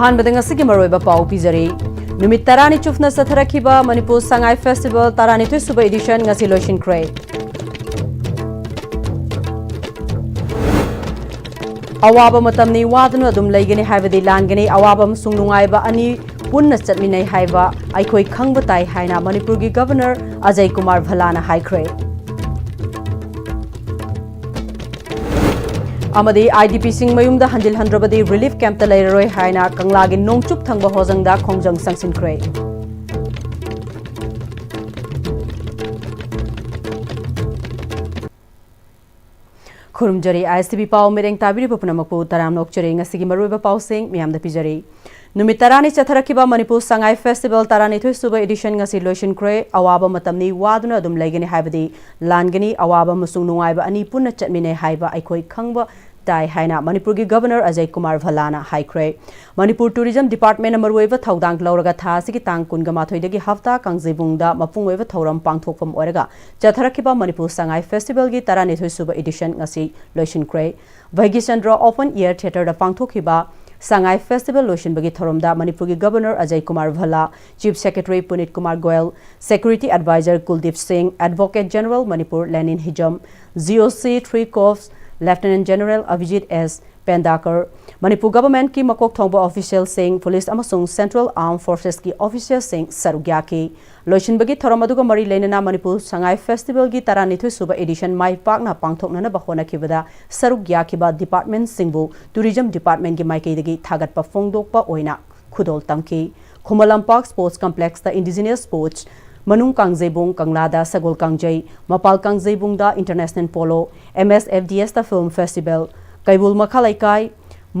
अहानबदंग असगी मरोइबा पाउ पिजरी नुमित तरानी चुफना सथरखिबा मणिपुर संगाई फेस्टिवल तरानी सुबह एडिशन ngasi loisinkhre अवाब मतमनी वादनु अदुम लेगनी हाइबदि लानगनी अवाब अमसुंग नुंगाइबा अनि पुन्ना चटमिनै हाइबा आइखोइ खंगबा ताइ हाइना मणिपुरगी गवर्नर अजय कुमार भलाना हाइख्रे अमदी आईडीपी सिंह मयुमदा हंजिल हंद्रबदी रिलीफ कैंप ता लेररोय हाइना कंगलागी नोंगचुप थंगबा होजंगदा खोंजंग संगसिनख्रे खुरुमजरी आईएसटीवी पाव मेरेंग ताबिरी पुनमकपु तराम नोकचरे ngasi मरुइबा पाव सिंह मियामदा पिजरी नुमित तरानी चथरखिबा मणिपुर संगाई फेस्टिवल तरानी सुबह एडिशन ngasi loisinkhre अवाब मतमनी वादुना अदुम लेगनी हाइबदि लानगनी अवाब मसुंग नुंगाइबा अनि पुन्ना चटमिनै हाइबा आइखोइ खंगबा ताइ हाइना मणिपुर की गवर्नर अजय कुमार भलाना हाइख्रे मणिपुर टूरिज्म डिपार्टमेंट मरुइबा थौदांग लौरगा थासिगी तांग कुनगा माथोइदगी हफ्ता कांगजेबुंगदा मपुंगोइबा थौरम पांगथोकपम ओरगा चथरखिबा मणिपुर संगाई फेस्टिवल की तरानी सुबह edition ngasi loisinkhre Bhagyachandra open air theatre दा पांगथोखिबा संगाई फेस्टिवल लोइसिनबगी थौरमदा मणिपुर की governor Ajay Kumar Bhalla chief secretary Puneet Kumar Goel security adviser Kuldeep Singh advocate general Manipur Lenin Hijam GOC 3 corps lieutenant general Abhijit S Pendakar Manipur government की मकोक थोंबा ऑफिशियल सिंह पुलिस अमसुंग सेंट्रल आर्म फोर्सेस की ऑफिशियल सिंह सरुग्याकी लोइसिनबगी थौरम अदुगा मरी लेनना मणिपुर संगाई फेस्टिवल की तरानिथुई सुबह एडिशन माइ पाकना पांगथोकना बहोनाखिबदा सरुग्याखिबा डिपार्टमेंट सिंहबु टूरिज्म डिपार्टमेंट की माइकेदगी थागतपा फोंगदोकपा ओइना खुदोल तमकी Khumanlampak sports complex the indigenous sports Manung Kangjeibung कंगलादा सगोल कांगजई मपाल कांगजेबुंगदा इंटरनेशनल पोलो MSFDS दा फिल्म फेस्टिवल कैबुल मखालैकाई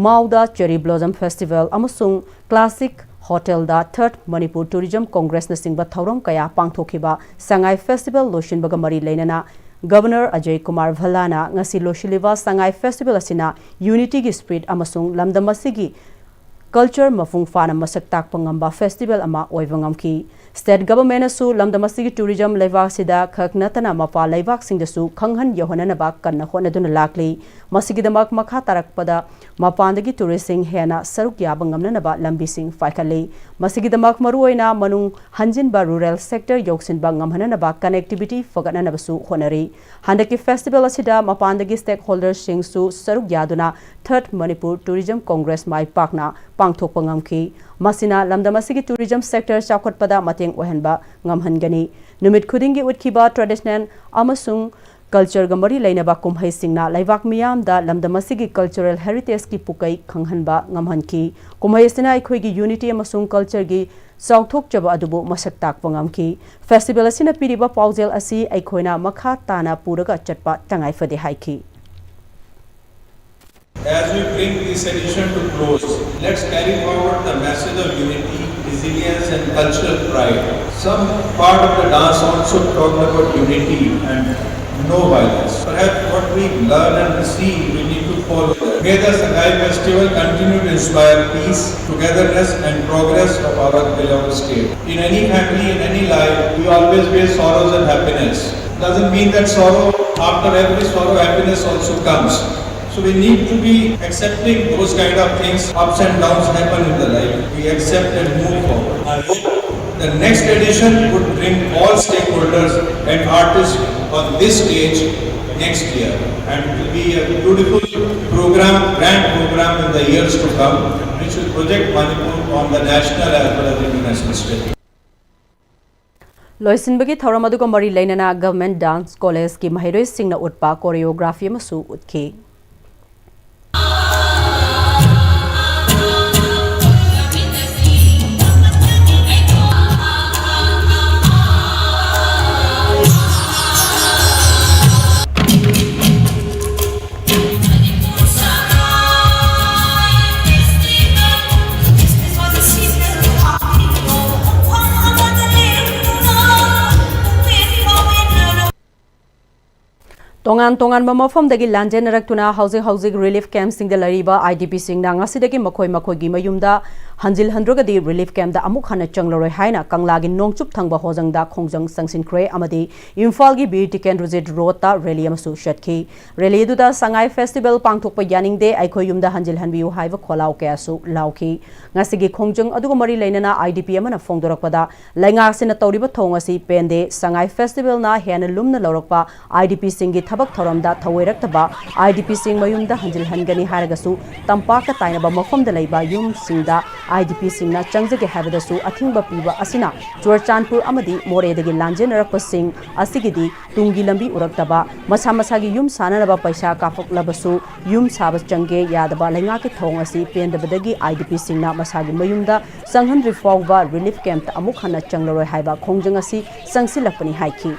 माउदा चेरी ब्लॉसम फेस्टिवल अमसुंग क्लासिक होटल दा थर्ड मणिपुर टूरिज्म कांग्रेस न सिंगबा थौरम कया पांगथोखिबा संगाई फेस्टिवल लोशिनबगा मरी लेनना गवर्नर अजय कुमार भलाना ngasi लोशिलिबा संगाई फेस्टिवल असिना यूनिटी की स्पिरिट अमसुंग लमदमसिगी कल्चर मफुंग फाना मसक ताकपा ngamba फेस्टिवल अमा ओइबा ngamki स्टेट गवर्नमेंट सु लमदमसिगी टूरिज्म लेवाक सिदा खकनतना मपा लेवाक सिंगदसु खंगहन यहोननबा कन्ना होनदुना लाकली मसिगिदमक मखा तारकपदा मपांदगी टूरिस्ट सिंह हेना सरुक याबा ngamnanaba lambi sing फाइखली मसिगिदमक मरुओइना मनुंग हंजिनबा रूरल सेक्टर योक्सिनबा ngamhananaba कनेक्टिविटी फगननबसु होनरी हंदकी फेस्टिवल असिदा मपांदगी स्टेक होल्डर्स सिंगसु सरुक यादुना थर्ड मणिपुर टूरिज्म कांग्रेस माइ पाकना पांगथोकपा ngamki मसिना लमदमसिगी टूरिज्म सेक्टर चाखोटपदा मतेंग ओहनबा ngamhangani नुमित खुदिंगी उतखिबा ट्रेडिशनल अमसुंग कल्चर गमरी लेनबा कुमहै सिंगना लेवाक मियामदा लमदमसिगी कल्चरल हेरिटेज की पुकई खंगहनबा ngamhanki कुमहै सिना अखोइगी यूनिटी अमसुंग कल्चर की चौथोकचबा अदुबु मसक ताकपा ngamki फेस्टिवल असिना पिरिबा पाउजेल असि अखोइना मखा ताना पुरगा चटपा तंगाई फदे हाइकी As we bring this edition to close, let's carry forward the message of unity, resilience and cultural pride. Some part of the dance also talked about unity and no violence. Perhaps what we learn and see, we need to follow that. May the Sangai festival continue to inspire peace, togetherness and progress of our beloved state. In any family, in any life, we always face sorrows and happiness. Doesn't mean that sorrow, after every sorrow, happiness also comes. So we need to be accepting those kind of things, ups and downs happen in the life. We accept and move forward. I hope the next edition would bring all stakeholders and artists on this stage next year. And it will be a beautiful program, grand program in the years to come, which will project Manipur on the national as well as international stage. लोइसिनबगी थौरम अदुगा मरी लेनना government dance college की महिरोइ सिंगना uttapa choreography अमसु उतखी Tongan tongan mafamdagi lanjenaraktuna houzik relief camp singda lariba IDP singna ngasidagi makoi mayumda hanjil handrogadi relief camp da amuk hana changloroi haina kanglagi nongchup thangba hojangda khongjang sangsinkhre amadi imphal bir tiken rojit rota rally amasu shatki rally duda sangai festival pangthokpa yaningde aikoi yumda hanjil hanbiu haiba kholau kasu lauki ngasigi khongjang adugo mari leinana IDP amana fongdorakpada lainga sina tawriba thongasi pende sangai festival na hena lumna lorokpa IDP singi thabak thoramda thawiraktaba IDP sing mayumda hanjil hangani haragasu tampaka tainaba mafamda leiba yum singda IDP singna changjage habadasu athingba piba asina Churchanpur amadi moredagi lanjenarakpa sing asigidi tungi lambi uraktaba masa masagi yum sananaba paisa kafoklabasu yum saba changge yadaba lainga ke thong asi pendabadagi IDP singna masagi mayumda sanghan rifawba relief camp ta amuk hana changloroi haiba khongjang asi sangsilapani haiki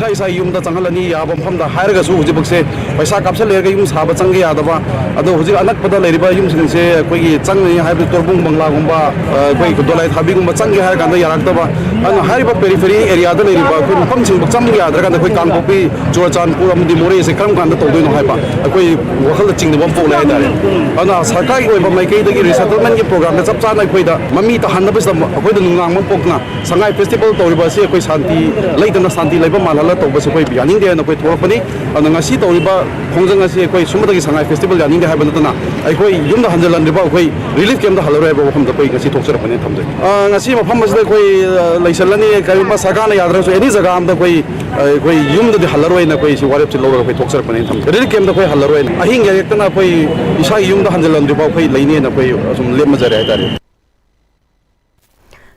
Isa yumda changalani yaba mhamda hairagasu hujibakse paisa kapsa lerga yum saba change yadaba ado hujik anak pada leriba yum singse koi changni haibu torbung bangla gumba koi dolai thabi gumba change har ganda yaraktaba ana hariba periphery area da leriba koi mpham sing cham yadra ganda koi kangpopi Churchanpur amdi more se kram ganda todoi no haiba koi wakhal chingde bam pole ai dare ana sarkari koi ba maikai dagi resettlement ki program da chap chana koi da mami ta hanna bas koi da nungang mam pokna sangai festival toriba se koi santi leitana santi leiba malala tawba se koi yaning de na koi thorpani ana ngasi toriba khongjang ase koi sumdagi sangai festival yaning de haiba natana ai koi yumda hanjalan riba koi relief camp da haloroi ba khom da koi ngasi thokserapani thamjai ngasi mafam masda koi laisalani kai ma sagana yadra so any jaga am da koi yumda de haloroi na koi si warep chilo koi thokserapani thamjai relief camp da koi haloroi ahing yaktana koi isa yumda hanjalan riba koi laine na koi sum lemajare ai tare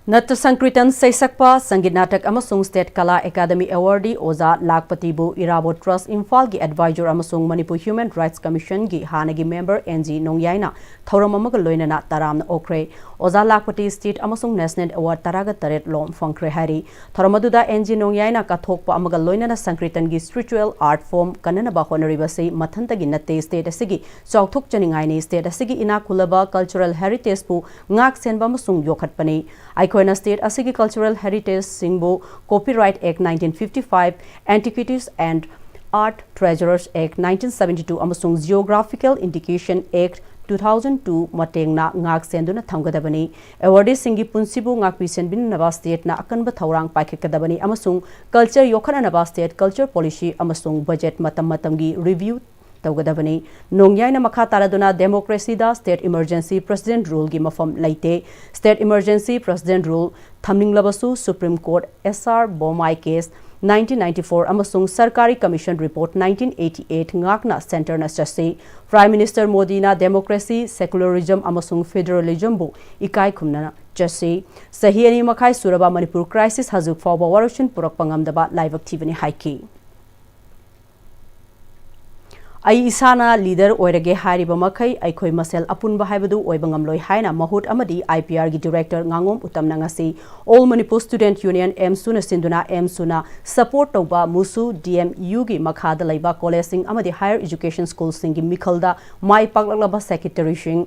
Nat Sankritan Saisakpa Sangit Natak amasung State Kala Academy Awardee Oza Lakpatibu Irabo Trust Imphal gi Advisor amasung Manipur Human Rights Commission gi Hanagi member NG Nongyaina Thoram amaga loinana taramna okre Oza Lakpati State amasung National Award taraga taret lom fangkre hari Thoramaduda NG Nongyaina ka thokpa amaga loinana Sankritan gi spiritual art form kanana ba honoriba sei mathanta gi natte state asigi chawthok chaningai ni state asigi ina kulaba cultural heritage pu ngak senba amasung yokhatpani Aikhoina state asigi cultural heritage singbo Copyright Act 1955 Antiquities and Art Treasurers Act 1972 amasung Geographical Indication Act 2002 matengna ngak senduna thamgadabani awardee singi punsibu ngak pisen bin naba state na akanba thorang paikekadabani amasung culture yokhana naba state culture policy amasung budget matam gi review tawgadabani nongyaina makha taraduna democracy da state emergency president rule gi mafam laite state emergency president rule thamninglabasu Supreme Court SR Bomai case 1994 amasung Sarkari Commission report 1988 ngakna center na chase Prime Minister Modi na democracy secularism amasung federalism bu ikai khumna chase sahi ani makhai suraba Manipur crisis hazuk fawba warushin purak pangamdaba live activity haiki Ai isana leader oirage hariba makai aikoi masel apunba haibadu oibangam loi haina mahut amadi IPR gi director ngangom utamna ngasi All Manipur Student Union M-Suna sinduna M-Suna support tawba musu DMU gi makhada laiba college sing amadi higher education school sing gi mikhalda mai paklaklaba secretary sing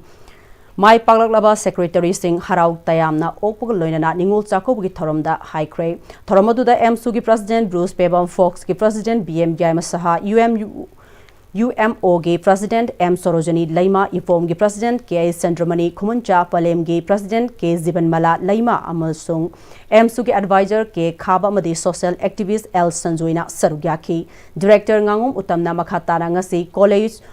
Mai paklaklaba secretary sing harau tayamna okpog loinana ningol chakob gi thoramda haikre thoramaduda M-Su gi president Bruce Pebam Fox gi president BM Jaima Saha UMO ge President M Sorojani Laima Ifom ge President K Sandramani Khumuncha Palem ge President K Zibanmala Laima amasung M Su ge Advisor K Khaba madi social activist L Sanjoina Sarugyaki Director ngangom utamna makhatara ngasi college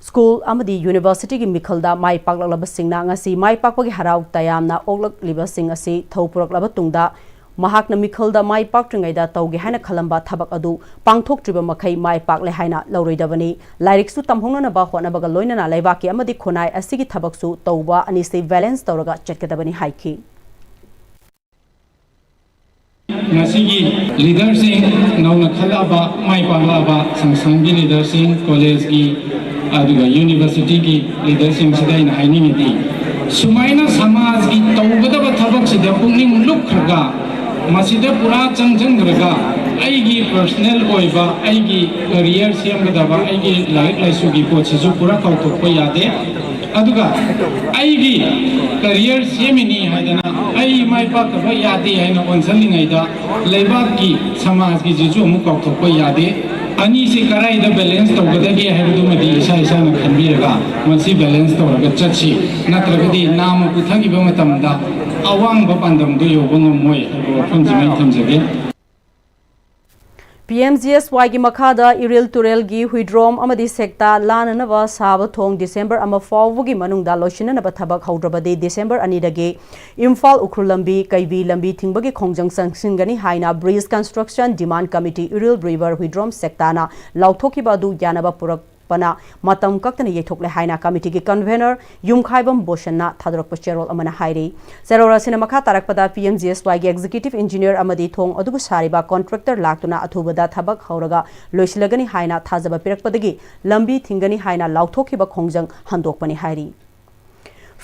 School amadi University gi mikhalda mai paklaklaba singna ngasi mai pakpagi harau tayamna oglak liba sing asi thaupurak tungda Mahakna mikhalda mai paktringaida tauge haina khalamba thabak adu pangthoktriba makhai mai pakle haina lauroidabani lairiksu tamhongna na ba hona baga loinana laibaki amadi khonai asigi thabaksu tauba ani se balance tawraga chetkadabani haiki ngasigi leadership nauna khalaba mai palaba sangsanggi leadership college gi aduga university gi leadership sidai na haini niti sumaina samaj gi tawgadaba thabak sida pungning lukhaga masida pura changjangdraga aigi personal oiba aigi career semgadaba aigi life laisu gi pochisu pura kauthokpa yade aduga aigi career semini haidana ai mai pakaba yade haina onsalingaida leibak gi samaj gi jisu mu kauthokpa yade ani se karai da balance tawgadagi haidu madi isa isa na khanbiraga mansi balance tawraga chachi natragadi nam puthagi ba matamda awang ba pandam du yobang moi phangjimai thamjage PMGSY gi makhada iril turel gi huidrom amadi sekta lananaba saba thong December ama fawgi manungda loishinanaba thabak haudrabadi December ani dagi Imphal Ukhru lambi kaibi lambi thingbagi khongjang sangsingani haina bridge construction demand committee iril river huidrom sekta na lauthokiba du yanaba purak pana matam kaktana yethokle haina committee gi convener yumkhaibam boshanna thadrak pcherol amana hairi serora sina makha tarakpada PMGSY gi executive engineer amadi thong adugu sariba contractor laktuna athubada thabak hauraga loisilagani haina thajaba pirakpadagi lambi thingani haina lauthokhiba khongjang handokpani hairi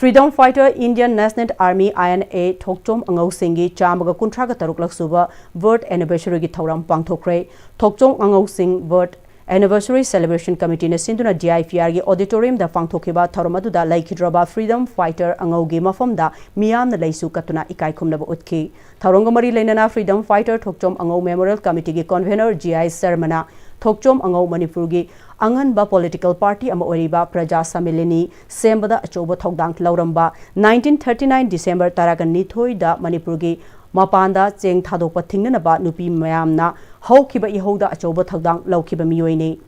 Freedom Fighter Indian National Army INA Thokchom Angau Singhi Chamaga Kuntraga Taruklak Suba birth anniversary gi thauram pangthokre Thokchom Angau Singh birth Anniversary Celebration Committee na sinduna DIPR gi auditorium da pangthokiba tharamadu da laikhidraba Freedom Fighter angau gi mafam da miyam na laisu katuna ikai khumnaba utki tharonga mari leinana Freedom Fighter Thokchom angau Memorial Committee gi convener GI Sarmana Thokchom angau Manipur gi angan ba political party ama oriba Praja Samilini sembada achoba thogdang lauramba 1939 December taraga nithoi da Manipur gi Mapanda cheng thadokpa thingnaba nupi mayamna haukiba ihoda achoba thagdang laukiba miyoini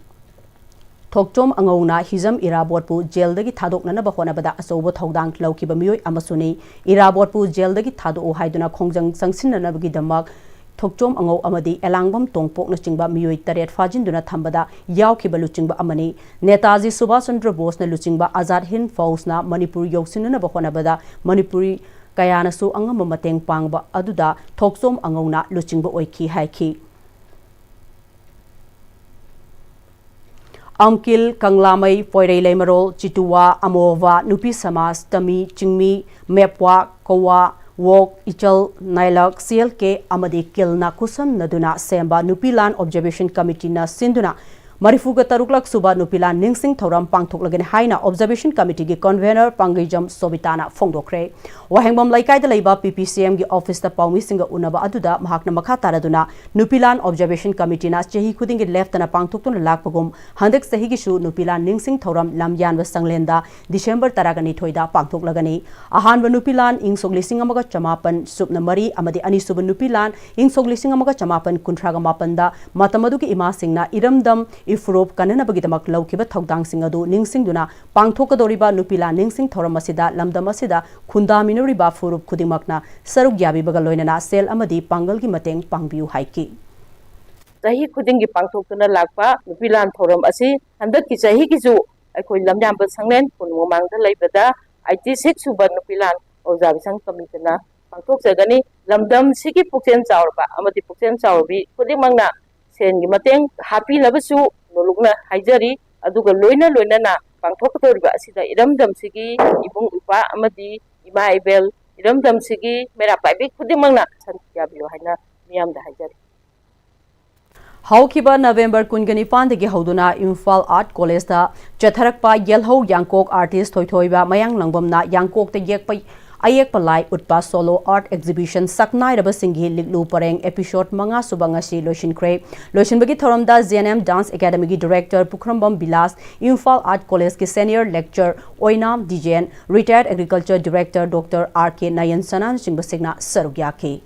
Thokchom angona hizam irabotpu jaildagi thadoknanaba honabada achoba thogdang laukiba miyoy amasuni irabotpu jaildagi thado haiduna khongjang sangsinnanabagi damak Thokchom angau amadi elangbam tongpok na chingba miyoy taret fajinduna thambada yawkiba luchingba amani Netaji Subhash Chandra Bose na luchingba Azad Hind Fauj na Manipur yoksinunaba honabada Manipuri kayana su angam mateng pangba aduda Thokchom angona luchingba oiki haiki Amkil Kanglamai Poirei Leimarol Chituwa Amova Nupi Samas Tami Chingmi Mepwa Kowa Wok Ichal Nailak CLK Amadi Kilna Kusam Naduna Semba Nupilan Observation Committee na Sinduna Marifuga Taruklak Suba Nupilan Ningsing Thoram Pangthoklagan Haina Observation Committee gi convener Pangijam Sobitana Fongdokre Wahengbam Laikai da Leiba PPCM gi office ta Paumi Singa Unaba Aduda Mahakna Makha Taraduna Nupilan Observation Committee na Chehi Khuding gi left na Pangthoktun Lakpagum Handak Sahi gi Shu Nupilan Ningsing Thoram Lamyan wa Sanglenda December Taragani Thoida Pangthoklagani Ahan wa Nupilan Ing Soglising Amaga Chamapan Subna Mari Amadi Ani Suba Nupilan Ing Soglising Amaga Chamapan Kuntraga Mapanda Matamadu gi Ima Singna Iramdam Ifrop kanana bagidamak laukiba thogdang singadu ningsingduna pangthokadoriba nupila ningsing thoramasida lamdamasida khunda minoriba furup khudingmakna saruk yabi bagal loinana sel amadi pangal gi mateng pangbiu haiki sahi khuding gi pangthokna lakpa nupilan thoram asi handak ki sahi ki ju aikoi lamjam ba sanglen punmo mangda leibada 86 suba nupilan observation committee na pangthok jagani lamdam sigi puksen chawrba amadi puksen chawbi khudingmangna sen gi mateng happy labasu nolukna haijari aduga loina na pangthoktoriba asida iramdam sigi ibung upa amadi ima ibel iramdam sigi mera paibi khudimangna santiya bilo haina miyamda haijari Haukiba November Kungani Pandagi Hauduna Imphal Art College da Chatharakpa Yelho Yangkok artist Thoithoiba Mayang Langbamna Yangkok ta yekpa Ayek Palai Utpa Solo Art Exhibition Saknai Raba Singhi Liglu Pareng episode Manga Subangasi Loishin Kre Loishin Bagi Thoramda ZNM Dance Academy ki Director Pukrambam Bilas Imphal Art College ki Senior Lecturer Oinam Dijen Retired Agriculture Director Dr. R.K. Nayan Sanan Singh Basigna Sarugyaki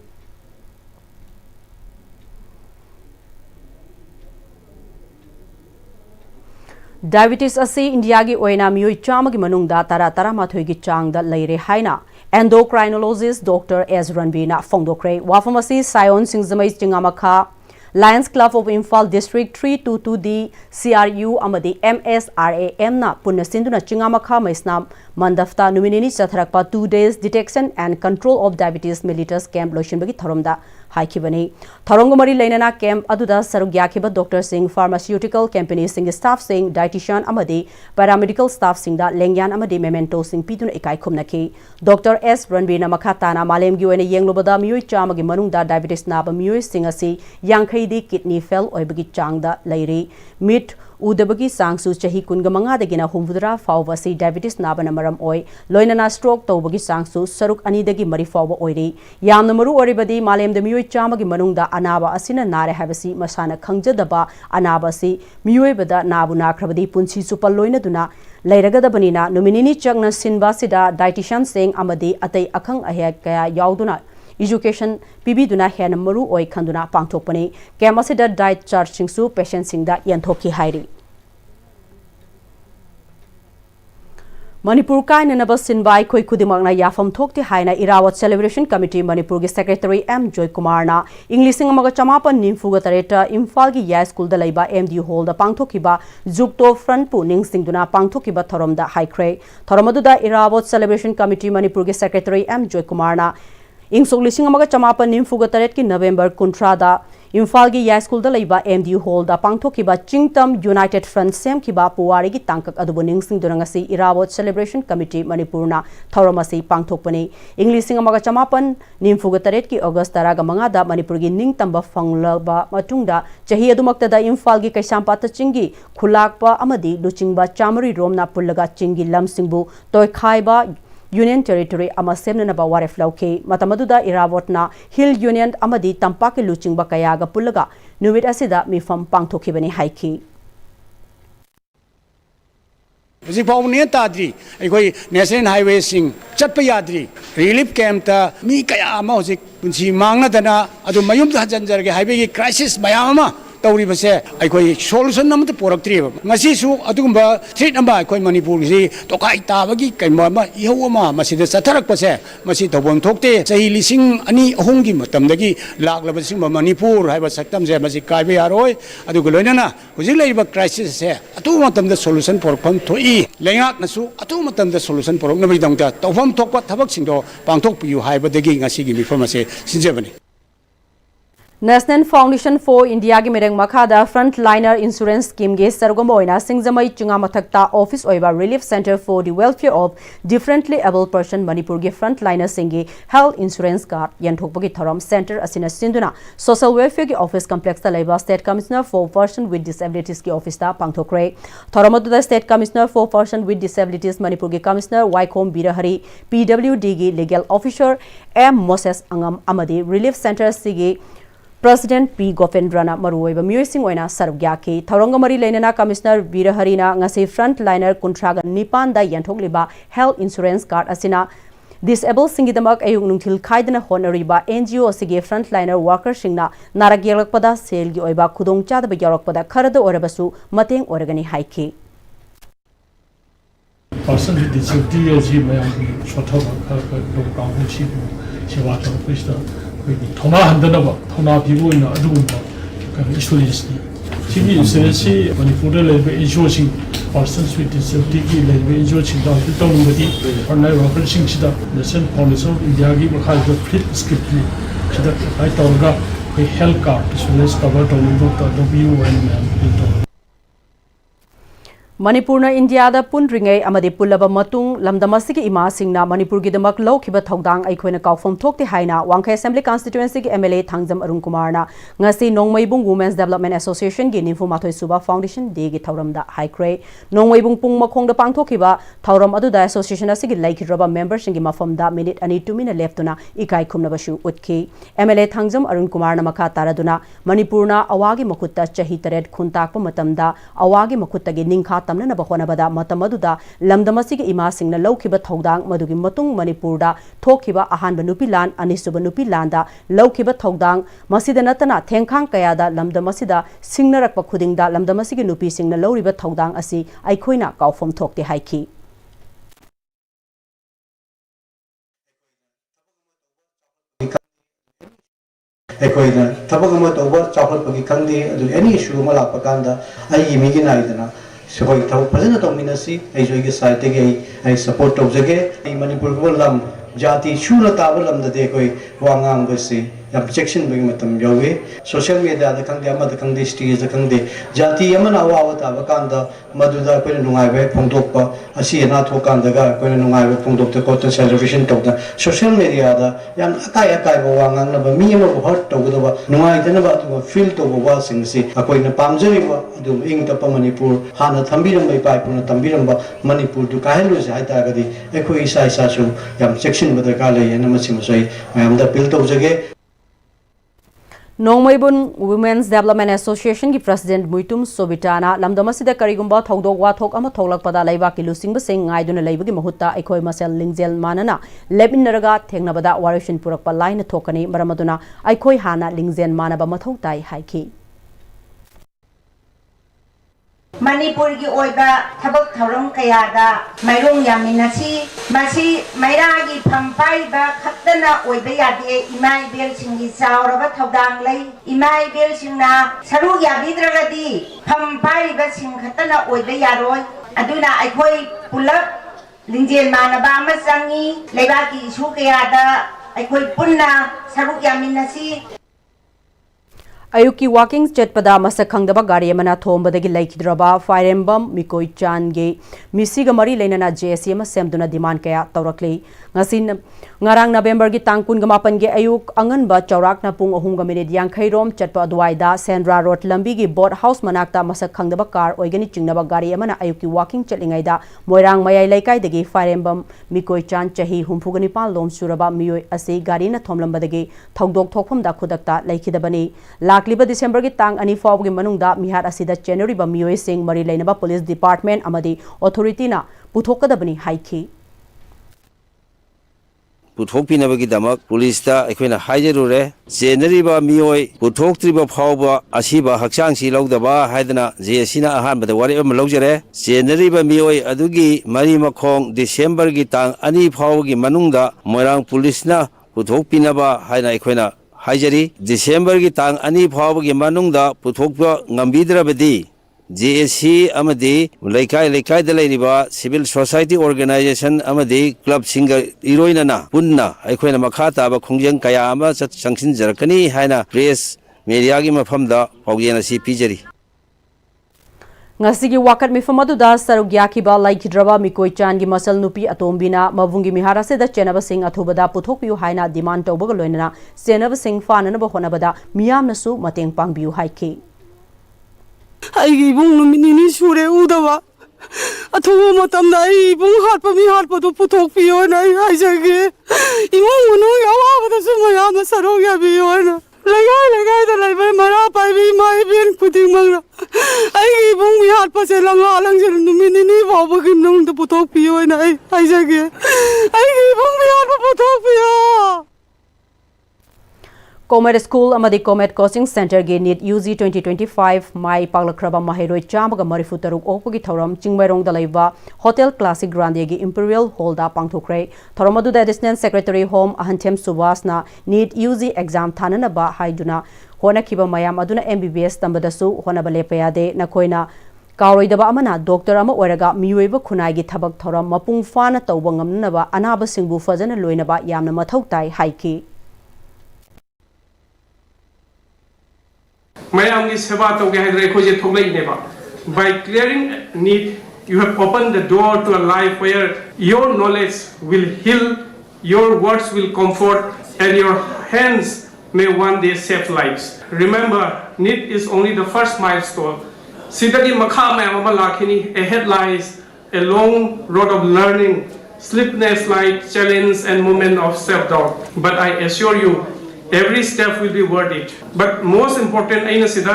Diabetes asi India gi oina miyoi chama gi manungda tara mathoi gi changda leire haina endocrinologist Dr. S. Ranbina Fongdokre Wafamasi Sion Singzamai Chingamakha Lions Club of Imphal District 322D CRU Amadi MSRAM na Punna Sinduna Chingamakha Maisna mandafta numinini chatharakpa 2 days detection and control of diabetes mellitus camp loishinbagi tharomda haikibani tharongomari leinana camp aduda saruk yakhiba doctor sing pharmaceutical company sing staff sing dietitian amadi paramedical staff sing da lengyan amadi memento sing pituna ikai khumnaki Dr. S. Ranbir Namakhatana Malemgi oina yenglobada miyoi chamagi manungda diabetes naba miyoi sing asi yankhaidi kidney fail oibagi changda lairi mit udabagi sangsu chahi kunga mangadagina humvudra fawba si diabetes nabana maram oi loinana stroke tawbagi sangsu saruk anidagi mari fawba oiri yamna maru oribadi malemda miyoi chamagi manungda anaba asina nare habasi masana khangjadaba anaba si miyoi bada nabu nakrabadi punchi supal loina duna lairagadabani na numinini chakna sinba sida dietitian sing amadi atai akhang ahya kaya yauduna education pibiduna hena maru oi khanduna pangthokpani kemasida diet chart singsu patient singda yanthokki hairi Manipur kainanaba sinbai khoi khudimangna yafam thokti haina irawat celebration committee Manipur gi secretary M Joy Kumar na Englishing amaga chamapan nimfuga tareta Imphal gi ya school da laiba MD hall da pangthokiba jukto front pu ningsingduna pangthokiba thoromda haikre thoromaduda irawat celebration committee Manipur gi secretary M Joy Kumar na Ingsok lising amaga chamapan nimfuga taret ki November kuntrada Imphal gi ya school da laiba MD hall da pangthokiba Chingtam United Front sem kiba puwari gi tangkak adubu ningsing durangasi irawat celebration committee Manipurna thoromasi pangthokpani Englishing amaga chamapan nimfuga taret ki August taraga mangada Manipur gi ningtamba fanglaba matungda chahi adumakta da Imphal gi kaisampata chingi khulakpa amadi luchingba chamari romna pullaga chingi lamsingbu toikhaiba Union Territory ama semnanaba waref lauke matamaduda irawatna Hill Union amadi tampaki luchingba kayaga pullaga numit asida mifam pangthokibani haiki Hujik pau ne tadri aikoi national highway sing chatpa yadri relief camp ta mi kaya ama hujik punchi mangna dana adu mayum da janjar ge highway gi crisis mayama tawri base aikoi solution namta poraktri ngasi su adugumba threat amba aikoi Manipur gi tokai tabagi kaima ma ihoma masida satharak pase masi tobon thokte chahi lising ani ahung gi matamdagi laklaba sing Manipur haiba saktam je masi kaibe yaroi adu goloinana hujik leiba crisis se atu matamda solution porpham thoi lengak nasu atu matamda solution porok nabi dangta tawfam thokpa thabak singdo pangthok piu haiba dagi ngasi gi mifam ase sinjebani National Foundation for India gi mereng makhada frontliner insurance scheme ge sargomoina singjamai chunga mathakta office oiba relief center for the welfare of differently able person Manipur gi frontliner singi health insurance card yanthokpagi thorom center asina sinduna social welfare gi office complex ta laiba state commissioner for person with disabilities gi office ta pangthokre thoromodu da state commissioner for person with disabilities Manipur gi commissioner Waikom Birahari PWD gi legal officer M Moses Angam amadi relief center sigi President P. Govindrana Maruiba Musing Oina Sargyaki, Tarongamari Lenana Commissioner Viraharina, Ngasi Frontliner Kuntraga Nipan da Yantogliba, Health Insurance Card Asina, Disabled Singidamak Ayung Nuntil Kaidana Honoriba, NGO Sige Frontliner Worker Singna, Naragilakpada, Selgi Oiba, Kudong Chada Yarakpada, Karada Orabasu, Mateng Oregani Haiki. Person with disability as he may have shot up a sheep, she was a prisoner. Thona handana thona people in adumba kan issues TV says Manipur level insurance persons with disability ki level insurance da tawbadi online worker sing sida national foundation of India gi makha the flip script sida ai tawga health card insurance cover tawlu the view and Manipur na India da punringai amadi pulaba matung lamdamasi ki ima singna Manipur gi damak lokhiba thodang aikhoina kaufom thokte haina Wangkha Assembly constituency ki MLA Thangjam Arun Kumar na ngasi Nongmaibung Women's Development Association gi Nimfu Mathoi Suba Foundation Day gi thauram da haikre Nongmaibung pung makhong da pangthokhiba thauram adu da association asigi laikhidraba members singi mafam da minute ani 2 minute left na ikai khumna basu utki MLA Thangjam Arun Kumar na makha taraduna Manipur na awagi makutta chahi taret khuntakpa matamda awagi makutta gi ningkha tamna bahonabada matamadda lamdamasigi ima singna lawkhiba thodang madugi matung Manipurda thokhiba ahanba nupilan anisuba nupilanda lawkhiba thodang masida natana thengkhang kayada lamdamasida singnarakpa khudingda lamdamasigi nupi singna lawriba thodang asi aikhoina kaufom thokte haiki ꯊꯕꯛ ꯑꯃ ꯇꯧꯕ ꯆꯥꯎꯈꯠꯄꯒꯤ ꯈꯪꯗꯦ ꯑꯗꯨ any ꯏꯁꯨ ꯑꯃ ꯂꯥꯛꯄ ꯀꯥꯟꯗ ꯑꯩꯒꯤ ꯃꯤꯒꯤ ꯅꯥꯏꯗꯅ Sebagai tahu pasal atau minasi, juga saya tegi support tahu juga. Manipur ko lam jati shura tahu lam dah dekoi wangang besi. Objection bagi macam jauh. Social media ada kang dia, ada kang dia, stage ada kang dia. Jati yang mana awal tahu kan dah maduda kau ni nungai be pondok pa asyik nak thokan dah kau ni nungai be pondok tu kau tu celebration tahu dah. Social media ada yang akai wangang na bami yang berhart tahu dah nungai tu na tu feel tahu bawa singsi. Aku ini pamjari bawa tu ing tu Manipur hana thambiram bayi pai pun thambiram bawa Manipur tu kahelu sih ada kadi. Aku isa su yang objection betul kali yang nama siapa yang dah feel tahu juga. Nongmaibun Women's Development Association ki President Muitum Sobitana lamdamasida karigumba thogdok wathok ama thoglakpada laiba ki lusingba sing ngaiduna laibagi mahutta ekhoi masel lingjel manana lebinnaraga thengnabada warishin purakpa line thokani maramaduna ekhoi hana lingjen manaba mathau tai haiki Manipur ki oiba thabak thorong kayada mairong yaminasi masi mairagi phampai ba khattana oiba yade imai bel singi sauraba thodang lei imai bel singna saru yabidragadi phampai ba sing khattana oiba yaroi aduna aikhoi pulap lingjel manaba ama sangi leibaki isu kayada aikhoi punna saru yaminasi Ayuki walking chatpada masakhangdaba gari amana thombadagi laikhidraba fire emblem mikoi change misiga mari leinana JSC ma semduna demand kaya tawrakli ngasin ngarang November gi tang 18 ge ayuk anganba chawrakna pung 3:50 rom chatpa adwaida Sandra Road lambi gi boat house manakta masakhangdaba car oigani chingnaba gari amana ayuki walking chatlingaida moirang mayai laikai dagi fire emblem mikoi chan chahi 35 lom suraba miyoi ase gari na thomlambadagi thogdok thokpham da khudakta laikhidabani Lakliba December ki tang ani faw gi manungda mihar asida January ba miyoi sing mari leinaba police department amadi authority na puthokadabani haiki पुथोकपिनबगी Damak police ता एखोइना हाइजरुरे जेनरिबा मियोय पुथोकत्रिबा फावबा असिबा हक्सांगसि लौदबा हाइदना जेसिना अहानबदा वारे अम लौजरे जेनरिबा मियोय अदुगी मरी मखोंग December की तांग अनि फावगी मनुंगदा Morang पुलिसना पुथोकपिनबा हाइना एखोइना हाइजरी December की तांग अनि फावगी मनुंगदा पुथोकपा ngambidrabadi JSC amadi laikai dalaiba civil society organization amadi club singa iroinana punna aikhoina makhata ba khongjeng kaya ama sangsin jarakani haina press media gi mafamda paugena si pijari ngasigi wakat mifamadu da sarugya ki ba laikhidraba mikoi chan gi masal nupi atombina mavungi mihara se da chenaba sing athubada puthokpiu haina demand tawbaga loinana chenaba sing fanana ba honabada miyamna su mateng pangbiu haiki Ai bung numini sure udawa athuwa matamda ai bung harpa mi harpa to puthok piyo na ai jage imung nu yawa bada su mayam na saro ya biyo na lagai da lai bai mara pai bi mai bin kuding mang ai bung mi harpa se langa lang je numini ni ba ba kin nung to puthok piyo na ai jage ai bung mi harpa puthok piyo Comet School amadi Comet Coaching Center ge NEET UG 2025 mai paklakraba mahiroi chamaga marifu taruk okpogi thoram chingmairong dalaiba Hotel Classic Grande ge Imperial Hall da pangthokre thoromadu da Assistant Secretary Home Ahanthem Subhasna NEET UG exam thanana ba haiduna hona khiba mayam aduna MBBS tambadasu hona bale payade nakoina Kauroidaba amana doctor ama oiraga miyoiba khunai gi thabak thoram mapung fana tawba ngamnaba anaba singbu fajana loinaba yamna mathau tai haiki Mayamgi seva tawge haidre khoje thoglai neba by clearing NEET you have opened the door to a life where your knowledge will heal your words will comfort and your hands may one day save lives remember NEET is only the first milestone sidagi makha mayam lakhini ahead lies a long road of learning sleepless night challenge and moment of self doubt but I assure you every step will be worth it but most important aina sida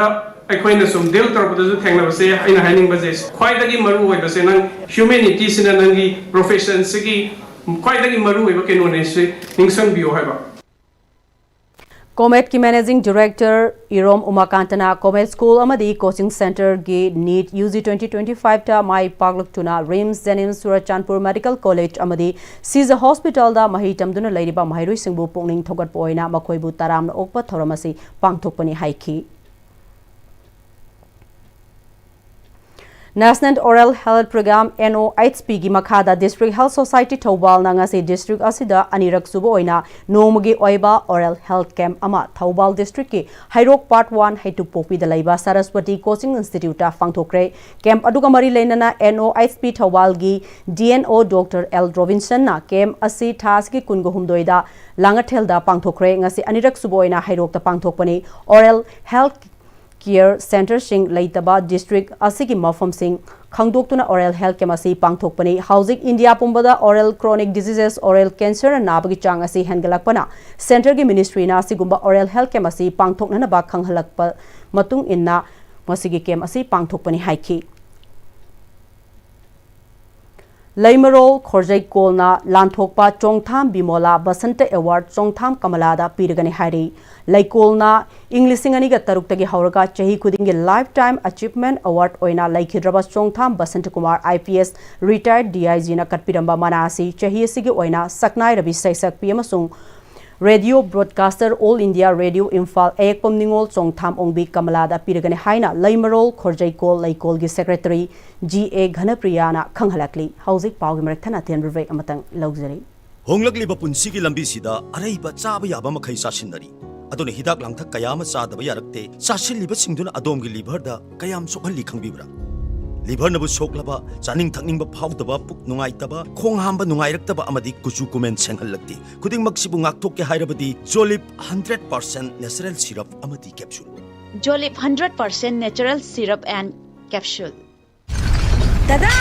aikoina sum del tarpadu thengna base aina haining base khwaidagi maru oi base nang humanity sina nangi profession sigi khwaidagi maru oi ba keno ne se ningsang bio haiba Comet ki Managing Director Irom Umakantana Comet School amadi Coaching Center ge NEET UG 2025 ta mai paglak tuna Rims Jennings Surachandpur Medical College amadi Caesar Hospital da mahitam duna leiriba mahiroi singbu pungning thogat poina makhoibu taramna okpa thoramasi pangthokpani haiki National Oral Health Program NO-Itsp gi makhada District Health Society Thoubal na ngasi district asida anirak suba oina nomagi oiba oral health camp ama Thoubal district ki Hairok Part 1 Haitu Popi da laiba Saraswati Coaching Institute ta fangthokre camp aduga mari leinana NO-Itsp Thoubal gi DNO Dr. L Robinson na camp asi thas ki kungo humdoida langathel da pangthokre ngasi anirak suba oina Hairok ta pangthokpani oral health Care Center Sing Laitaba District Asigi Mafam Sing Khangdoktuna Oral Health Kemasi Pangthokpani Housing India Pumbada Oral Chronic Diseases Oral Cancer and Nabagi Chang Asi Hengalakpana Center gi Ministry na Sigumba Oral Health Kemasi Pangthokna ba Khanghalakpa Matung Inna Masigi Kem Asi Pangthokpani Haiki Laimarol Khorjai Kolna Lanthokpa Chongtham Bimola Basanta Award Chongtham Kamalada Piragani Hari Laikolna Englishingani ga taruktagi hauraga chahi khudingi Lifetime Achievement Award oina Laikhidraba Chongtham Basanta Kumar IPS Retired DIG na katpiramba manasi chahi asigi oina Saknai Rabi Saisak Piamasung Radio Broadcaster All India Radio Infal Ekpom Ningol Chongtham Ongbi Kamalada Piragani Haina Laimarol Khorjai Kol Laikol gi Secretary GA Ghanapriyana Khanghalakli Housing Pau gi Marakthana Ten Revek amatang laugzari Honglakliba punsigi lambi sida araiba chaba yaba makhai sasinari adone hidak langthak kayam chadaba yarakte sasilliba singduna adomgi liver da kayam sokhalli khangbibra liver nabu soklaba chaning thakningba phawdaba puk nungaitaba khong hamba nungairaktaba amadi kuchu kumen senghallakti khuding maksibu ngakthok ke hairabadi Jolip 100% natural syrup amadi capsule Jolip 100% natural syrup and capsule Dada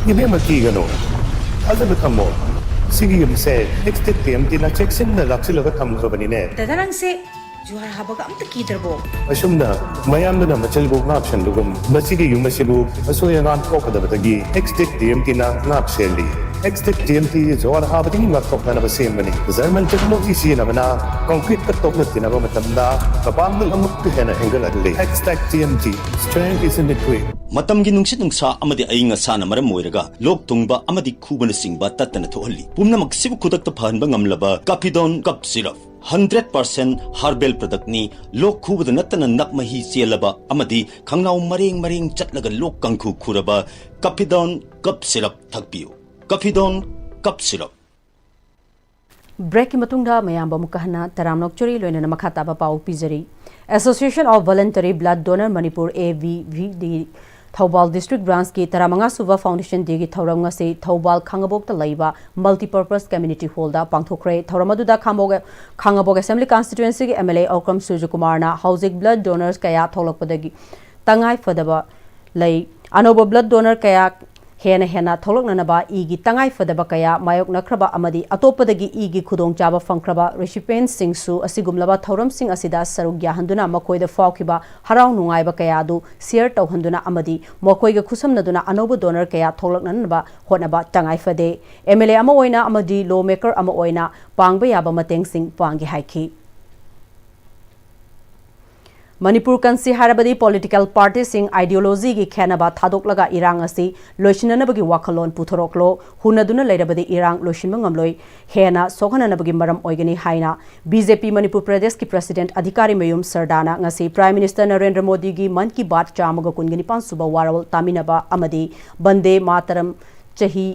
Gibe makigano Azab thamo Sigi yumse next TMT na checksin na laksilaga thamkhabanine Dada nang se juhar habaga amta kidarbo Asumna mayamna na machalbo ngapshan dugum masigi yumasibu asoyangan kokadabagi next TMT na ngapseli next TMT juhar habadi ngakokna na basembani German technology sina bana concrete ka tokna tinaba matamda kapangul amuk hena angle adli extract TMT strength is in the quick Matamgi nungsit nungsa amadi ainga sana maram moiraga lok tungba amadi khubana singba tatana thohalli pumna maksibu khudak ta phanba ngamlaba Capidon cup syrup 100% herbal product ni lok khubada natana nakmahi chelaba amadi khangnaw mareng chatlaga lok kangkhu khuraba Capidon cup syrup thakpiu Capidon cup syrup Break matungda mayamba mukahna taramnok chori loina makhata ba pau pizari Association of Voluntary Blood Donor Manipur AVVD Thoubal District Branch ki Taramanga Suva Foundation Degi Thauram ngase Thoubal Khangabok ta laiba Multipurpose Community Hall da pangthokre Thauramadu da Khangabok Assembly Constituency ki MLA Okram Sujakumar na Housing Blood Donors kaya tholokpadagi tangai fadaba lai anoba blood donor kaya hena tholoknanaba igi tangai fadaba kaya mayok nakraba amadi atopadagi igi khudong chaba fangkraba recipients singsu asigumlaba thoram sing asida sarugya handuna makoida fawkiba harau nungai ba kaya du share tawhanduna amadi makoiga khusamnaduna anoba donor kaya tholoknanaba honaba tangai fade MLA ama oina amadi lawmaker ama oina pangba yaba mateng sing pangi haiki Manipur Kansi Harabadi political party sing ideology gi khenaba thadok laga irang asi loishinanabagi wakhalon puthoroklo hunaduna leirabadi irang loishinba ngamloi hena sokhananabagi maram oigani haina BJP Manipur Pradesh ki president adhikari mayum sardana ngasi prime minister Narendra Modi gi man ki baat chamaga kungani pan suba warawal taminaba amadi bande mataram chahi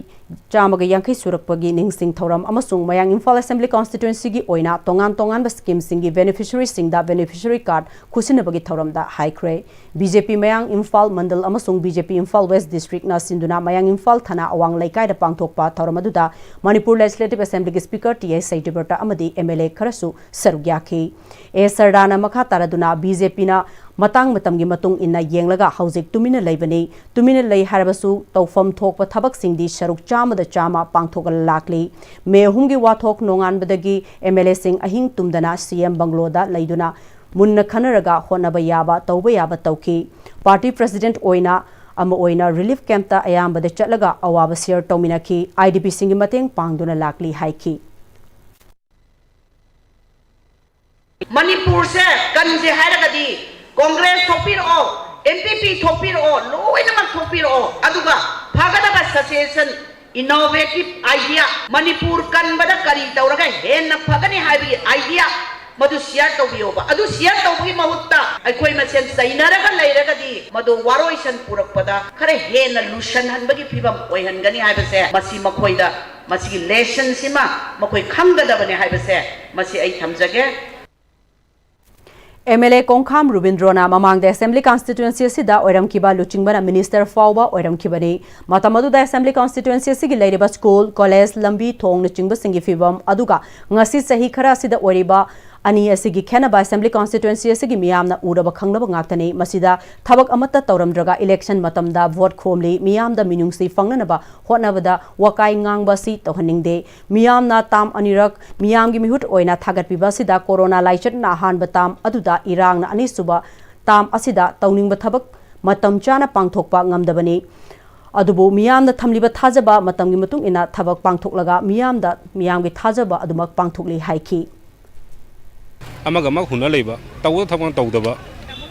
chamaga yankai surakpagi ningsing thoram amasung mayang Imphal Assembly constituency gi oina tongan ba scheme singi beneficiary singda beneficiary card khusinabagi thoram da high cre BJP mayang Imphal mandal amasung BJP Imphal West district na sinduna mayang Imphal thana awang laikai da pangthokpa thoramadu Manipur Legislative Assembly gi speaker TI Saitiberta amadi MLA kharasu sarugyakhi e sardana makha taraduna BJP na matang matamgi matung inna yenglaga haujik tumina leibani tumina lei harabasu tawfam thokpa thabak singdi sharuk chama pangthogal lakli me humgi wathok nongan badagi MLA sing ahing tumdana CM Bangloda leiduna munna khanaraga honaba yaba tawba yaba tawki party president oina ama oina relief camp ta ayambada chatlaga awaba share tawminaki IDP singi mateng pangduna lakli haiki Manipur se kanje hairagadi Congress thopiro MPP thopiro loinamak thopiro aduga phagada suggestion innovative idea Manipur kanbada kari tauraga henna phagani haibi idea Madhu share तौबियोबा अदु share तौबगी महुत्ता अखोय मसेन सैनरगा लैरगदी मधु वारोइसन पुरकपदा खरे हेन लुशन हनबगी फिबम ओयहनगनी हाइबसे मसी मखोयदा मसी lesson Seema मखोय खंगदबने हाइबसे Masih I थमजगे MLA Kongkham Rubindrona Mamang the Assembly Constituency Sida Oiram Kiba Luchingbana Minister Fauba Oiram Kibani Matamadu the Assembly Constituency Sigi Ladiba School College Lambi Thong Nuchingba Singi Fibam Aduga Ngasi Sahi Khara Sida Oriba Ani Asigi Kenaba Assembly Constituency Sigi Miyamna Uraba Khanglaba Ngaktani Masida Tabak Amata Tauramdraga Election Matamda Vote Khomli Miyam the Minungsi Fangnanaba Hotnavada Wakai Ngangba Si Tohaningde Miyamna Tam Anirak Miyam gi Mihut Oina Thagat Piba Sida Corona Laichat na Han Batam Aduda Irang na Anisuba Tam Asida Tauning Batabak Matam Chana Pangthokpa Ngamdabani Adubu Miyam the Tamliba Tazaba Matam Gimatung ina Tabak Pangthoklaga Miyam da Miyam gi Tazaba Adumak Pangthokli Haiki Amagama Huna Leba, Tawa Taman Tawdaba,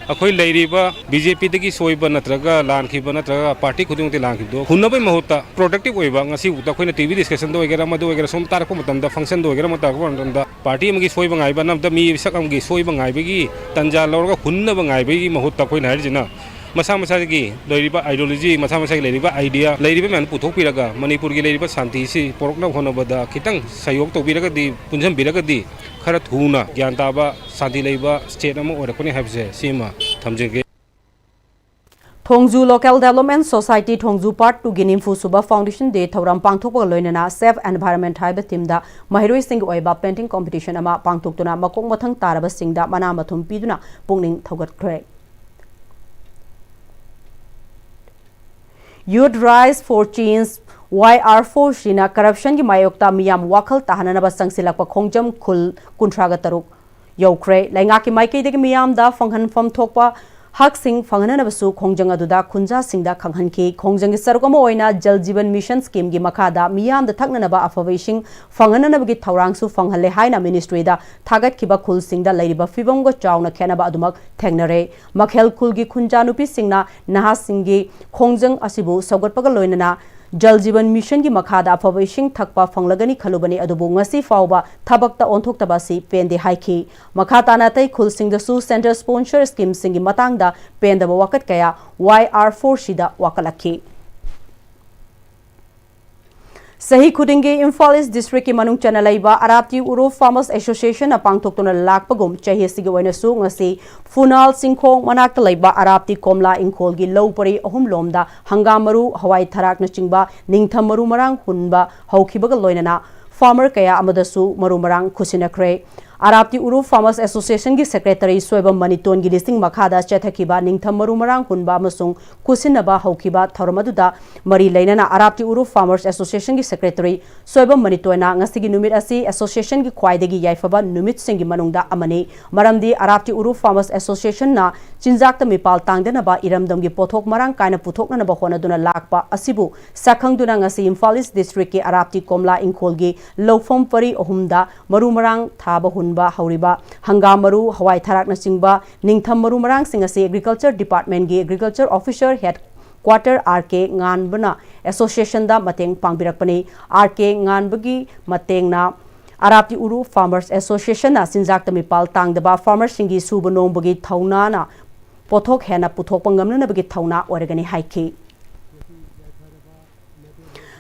Akoi Ladiba, BJP Tiki Soiba Natraga, Lankiba Natraga, Party Kudung Lankido, Hunabe Mahota, Protective Weba, Nasi, the TV discussion do Gerama do Gerasum Tarkomatam, the function do Geramata, the Party Magi Soiba Iban of the Me Sakamgi Soiba Ibigi, Tanja Lorga, Hunaba Ibigi, Mahota Queen Harjina. Masamasagi, Ladiba ideology, Masamasagi Ladiba idea, Ladiba and Putopiraga, Manipuri Ladiba Santisi, Porkna Honobada, Kitang, Sayok to Biraga di, Punjam Biragadi, Karatuna, Yantaba, Santi Leba, Stetamo or Kuni Habse, Sima, Tamjake. Thongju Local Development Society Thongju Part 2 Ginimfu Suba Foundation Day Thauram Pangthokpa Loinana Safe Environment Haiba Timda Mahiroi Sing Oiba Painting Competition ama Pangthoktuna Makok Mathang Taraba Singda Mana Mathum Piduna Pungning Thogatkre. Youth Rise for Change YR4 Shina Corruption ki Mayokta Miyam Wakal Tahananaba Sangsilakpa Khongjam Khul Kuntraga Taruk Yokre Lainga ki Maike de Miyam da Fanghan Fam Thokpa Hak Sing Fangananabasu Khongjang Aduda Kunja Singda Khanghan ki Khongjang Sarukama Oina Jal Jivan Mission Scheme gi Makada Miyam da Thaknanaba Afawishing Fangananabagi Taurangsu Fanghale Haina Ministry da Thagat Kiba Khul Singda Ladiba Fibongo Chawna Khenaba Adumak Thengnare Makhel Khulgi Khunja Nupi Singna Naha Singgi Khongjang Asibu Sawgatpaga Loinana Jal Jivan Mission ki Makada Afawishing Thakpa Fanglagani Khalubani Adubu Ngasi Fauba Thabakta Onthoktabasi Pende Haiki Makhatana Tai Khul Singda Su Center Sponsor Scheme Singi Matangda Pendaba Wakat Kaya YR4 Shida Wakalaki Sahi Khudingi Imphal East District ki Manung Chanalaiba Arapti Uro Farmers Association na Pangthoktuna Lakpagum Chahisi gi Waina Su Ngasi Funal Singkhong Manakta Laiba Arapti Komla Ingkhol gi Lowpari Ahum Lomda Hangamaru Hawai Tharak na Chingba Ningthamaru Marang Hunba Haukibaga Loinana Farmer Kaya Amadasu Maru Marang Khusinakre Arapti Uru Farmers Association ki Secretary Soibam Maniton gi listing Makhada Chethakiba Ningthamaru Marang Hunba Amasung Khusinaba Haukiba Thoramaduda Mari Lainana Arapti Uru Farmers Association ki Secretary Soibam Manitona Ngasigi Numit Asi Association ki Khwaidagi Yaifaba Numit Singi Manungda Amani Maramdi Arapti Uru Farmers Association na Chinjakta Mipal Tangdanaba Iramdam gi Pothok Marang Kaina Puthoknanaba Honaduna Lakpa Asibu Sakhangduna Ngasi Imphal East District ki Arapti Komla Ingkhol gi Lowfom Pari Ohumda Maru Marang Thaba Hunba Hauriba Hangamaru Hawai Tharak na Chingba Ningtham Maru Marang Singasi Agriculture Department gi Agriculture Officer Head Quarter RK Nganbana Association da Mateng Pangbirakpani RK Nganbagi Matengna Arapti Uru Farmers Association na Sinjakta Mipal Tangdaba Farmers Singi Suba Nombagi Thauna na Pothok Hena Puthok Pangamnabagi Thauna Oregani Haiki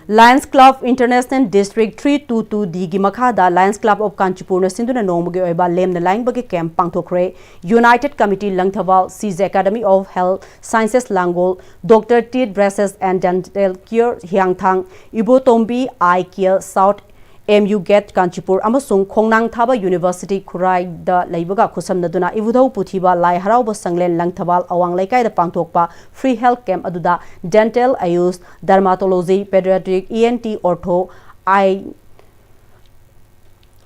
Lions Club International District 322D gi Makhada Lions Club of Kanchipur na Sinduna Nongmagi Oiba Lemna Laing Bagi Camp Pangthokre United Committee Langthawal CZ Academy of Health Sciences Langol Dr. Teeth Braces and Dental Care Hyangthang Ibo Tombi Eye Care South MU Get Kanchipur Amasung Khongnang Thaba University Khurai da Leibaga Khusamnaduna Ivudau Puthiba Lai Harauba Sanglen Langthawal Awang Laikai da Pangthokpa Free Health Camp Aduda Dental Ayus Dermatology Pediatric ENT Ortho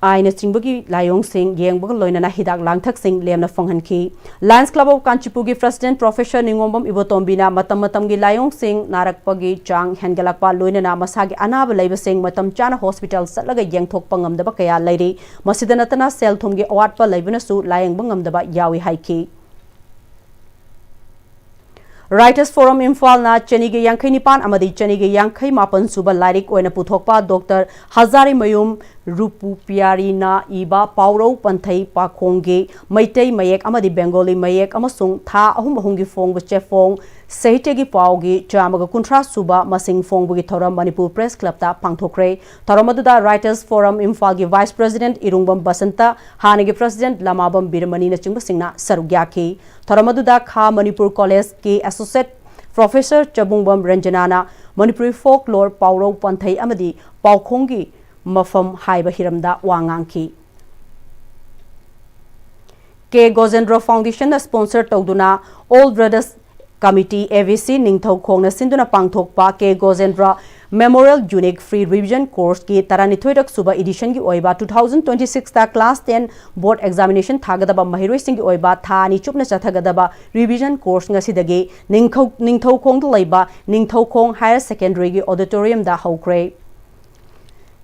Aina Chingbagi Layong Singh Yengbaga Loinana Hidak Langthak Singh Lemna Fanghanki Lions Club of Kanchipur gi President Professor Ningombam Ibotombina Matam gi Layong Singh Narakpagi Chang Hengalakpa Loinana Masagi Anaba Leiba Singh Matam Chana Hospital Satlaga Yengthok Pangamdaba Kaya Lairi Masidanatana Sel Thumgi Awatpa Leibanasu Layang Bangamdaba Yawi Haiki Writers Forum Imphal Chenige Yankai Nipan Amadi Chenige Yankai Mapan Suba Larik Oina Puthokpa Dr. Hazari Mayum Rupu Piarina Iba Pauro Panthai Pakonge Maitei Mayek Amadi Bengali Mayek Amasung Tha Ahumahungi Fong Chefong Sehitegi Paugi Chamaga Kuntra Suba Masing Fong Bugi Thoram Manipur Press Club Ta Pangthokre Thoramaduda Writers Forum Imphal Vice President Irungbam Basanta Hanigi President Lamabam Birmani na Chingba Singna Sarugyaki Thoramaduda Kha Manipur College Ki Associate Professor Chabungbam Ranjanana Manipuri Folklore Pauro Panthai Amadi Paukhongi Mafam Haiba Hiramda Wangangki K Gozendra Foundation sponsor Toduna All Brothers Committee AVC Ningthau Khongna Sinduna Pangthokpa K Gozendra Memorial Unique Free Revision Course ki Taranithoidak Suba Edition ki Oiba 2026 ta Class 10 Board Examination Thagadaba Mahiroi Sing ki Oiba Tha Ni Chupna Chathagadaba Revision Course ngasidagi Ningthau Khong Laiba Ningthau Khong Higher Secondary ki Auditorium da Hokre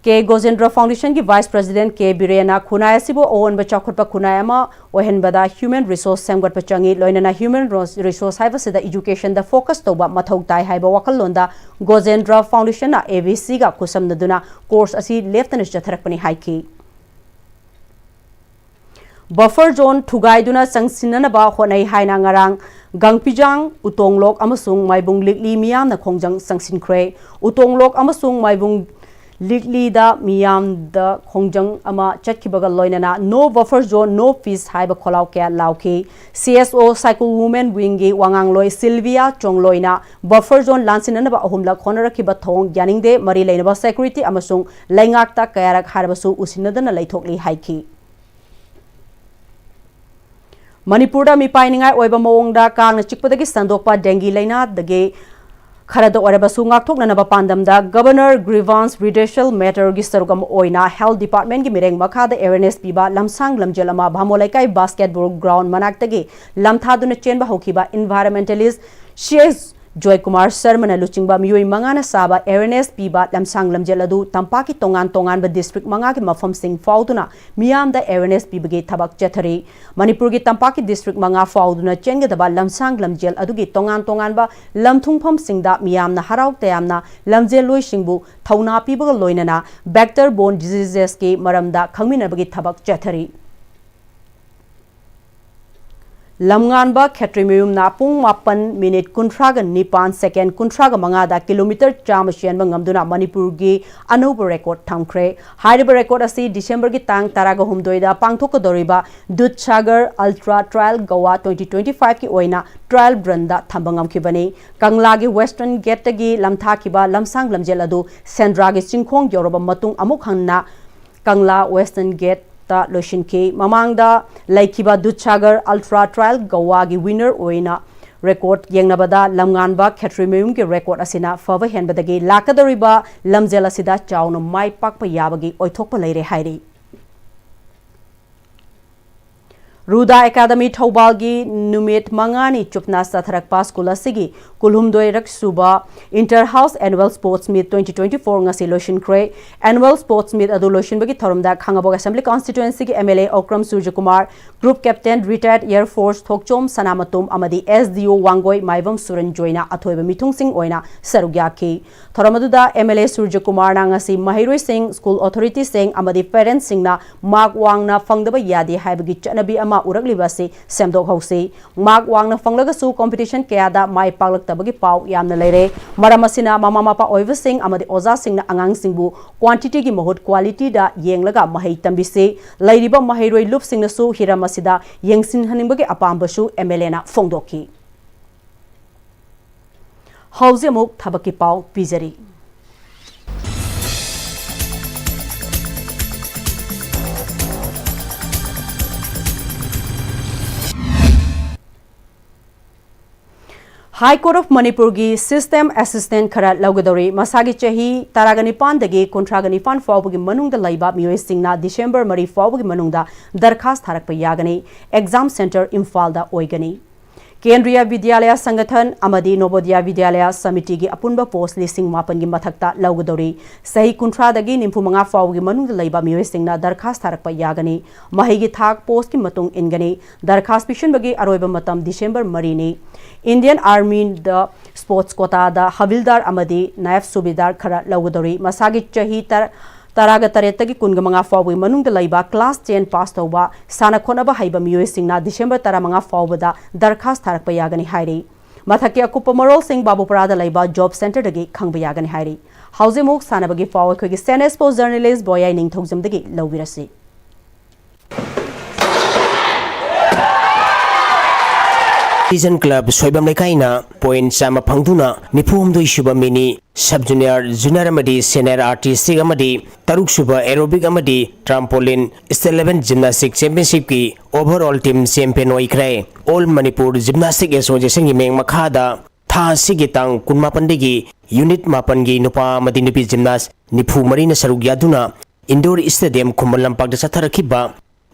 K Gozendra Foundation ki Vice President K Birena Khunaya Sibo Owen Bachakotpa Khunayama Ohenbada Human Resource Samgat Pachangi Loinana Human Resource Haibasida Education da focus toba Mathau Tai Haiba Wakalonda Gozendra Foundation na AVC ga kusam naduna course asi leftana chatharakpani haiki Buffer zone thugaiduna sangsinanaba honai haina ngarang Gangpijang Utonglok amasung Maibung Likli miyam na khongjang sangsinkhre Utonglok amasung Maibung Likli da miyam da khongjang ama chatkibaga loinana no buffer zone no fees haiba kholau kya lauki CSO Cycle Women Wingi Wangang Loi Sylvia Chongloina buffer zone lansinanaba ahumla khonara kiba thong yaningde mari leinaba security amasung laingakta kayarak harbasu usinadana leithokli haiki Manipurda mipainingai oiba mawongda kangna chikpadagi sandokpa dengue laina dage Kharada Orabasu Ngakthoknanaba Pandamda Governor Grievance Redressal Matter gi sarugam oina Health Department gi mireng makhada awareness piba lamsang lamjelama bhamolaikai basketball ground manaktagi lamthaduna chenba hokiba environmentalist Sheikh Joy Kumar Sharma Luchingba Miyoi Mangana Saba awareness piba lamsang lamjeladu Tampaki tongan ba district manga ki mafam sing fauduna miyam da awareness piba gi thabak chathari Manipur gi Tampaki district manga fauduna chenga daba lamsang lamjel adugi tongan ba lamthungpham singda miyam na harau tayamna lamjel loi singbu thauna piba loinana vector borne diseases ki maramda khangminabagi thabak chathari Lamnganba Khetrimiyum na pung mapan minute kuntraga nipan second kuntraga mangada kilometer chamashian bangamduna Manipur gi anoba record thamkre haiba record asi December gi tang taraga humdoida pangthok doriba Dudsagar Ultra Trial Goa 2025 ki oina trial branda thambangam kibani Kangla gi Western Gate gi lamtha kiba lamsang lamjeladu Sendra gi chingkhong yoroba matung amuk hangna Kangla Western Gate ta Loshin K Mamangda Laikiba Dudsagar Ultra Trial Goa gi winner oina record yengnabada lamnganba Khetrimiyum gi record asina fava henbadagi lakadoriba lamjela sida chawno mai pakpa yabagi oithokpa leire hairi Ruda Academy Thaubalgi Numit Mangani Chupna Satharakpa School Asigi Kulhumdoi Raksuba Inter-House Annual Sports Meet 2024 ngasi Loshin Kre Annual Sports Meet adu Loshin bagi Thorumda Khangabog Assembly Constituency ki MLA Okram Surjakumar Group Captain Retired Air Force Thokchom Sanamatum Amadi SDO Wangoi Maibam Suran Joina Athoiba Mithung Singh Oina Sarugyaki Thoramaduda MLA Surjakumar na ngasi Mahiroi Singh School Authority Singh Amadi Parents Singh na Mark Wangna Fangdaba Yadi haibagi chanabi ama Uraglibasi Semdok House Mark Wangna Fanglagasu competition kayada mai paglak tabagi pau yamna leire maramasina mama mapa oiva sing amadi oza sing na angang singbu quantity gi mahut quality da yenglaga mahai tambise lairiba mahairoi lup sing na su hiramasida yengsin haningbagi apambasu MLA na fongdoki House amuk thabaki pau pizari High Court of Manipur gi System Assistant khara laugadori masagi chahi taragani dagi kontragani fan fawbugi manungda laiba miyoi singna December mari fawbugi manungda darkhas tharakpa yagani exam center Imphal da oigani केंद्रीय विद्यालय संगठन अमदी नवोदय विद्यालय समिति की अपुनब post लिसिंग मापन की मथक्ता लौगदौरी सही कुंथ्रादगी निम्फुमंगा फाउगी मनुंग लैबा मियोइसिंगना दरखास्त थारकपा यागनी महीगी थाक पोस्ट की मतुंग इनगनी दरखास्त पिशनबगी अरोइबा मतम डिसेंबर 3 नि इंडियन आर्मी द स्पोर्ट्स कोटा द हविलदार अमदी नायब सुबेदार खरा लौगदौरी मसागी चही तरागा तरेतगी कुनगमंगा फाउगी मनुंग लैबा क्लास 10 पास तौबा साना खोनबा हाइबा मियोइसिंगना डिसेंबर 15 फाउबदा दरखास्त थारकपा यागनी हाइरी मथक्के अकुप मरोल सिंह बाबूपरादा लैबा जॉब सेंटर दगी खंगबा यागनी हाइरी हाउजिमुक सानबगी फाउ अखोगी सेनेस्पो जर्नलिस्ट बोयाई निंगथौजमदगी लौबिरसी Season Club Soibam Lekaina Point Sama Pangduna Nipum do Shuba Mini Sub Junior Junior Amadi Senior Artistic Amadi Taruk Shuba Aerobic Amadi Trampoline Ist 11 Gymnastic Championship ki Overall Team Champion Oikre All Manipur Gymnastic Association Meng Makada Tha Sigitang Kunma Pandigi Unit Mapangi Nupa Madi Nupi Gymnast Nipu Marina Saruk Yaduna Indoor Stadium Kumalampak de Satarakiba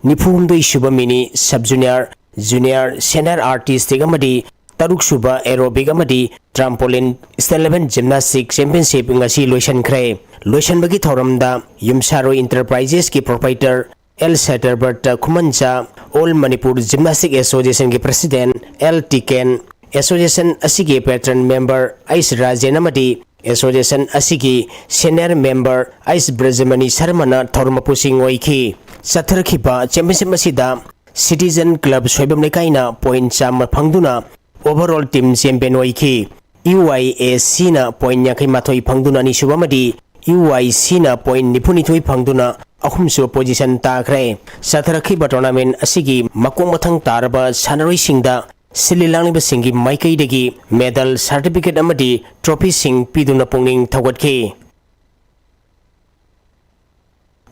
Nipum do Shuba Mini Sub Junior Junior Senior Artistic Amadi Taruk Shuba Aerobic Amadi Trampoline Ist 11 Gymnastic Championship ngasi loishan kre loishan bagi thoramda Yumsaro Enterprises ki proprietor L Satterbert Kumancha All Manipur Gymnastic Association ki President L Tiken Association asigi patron member Ais Rajan Amadi Association asigi senior member Ais Brajamani Sarmana Thormapusing oiki Satharkiba Championship masida Citizen Club Soibam Lekaina Point Sama Pangduna Overall Team Champion Oiki UIAC na Point Yakai Matoi Pangduna ni Shubamadi UIC na Point Nipunitoi Pangduna Ahumsu Position Takre Satarakiba Tournament Asigi Makong Matang Taraba Sanaroi Singda Sililang Basingi Maikai Degi Medal Certificate Amadi Trophy Sing Piduna Punging Tawatke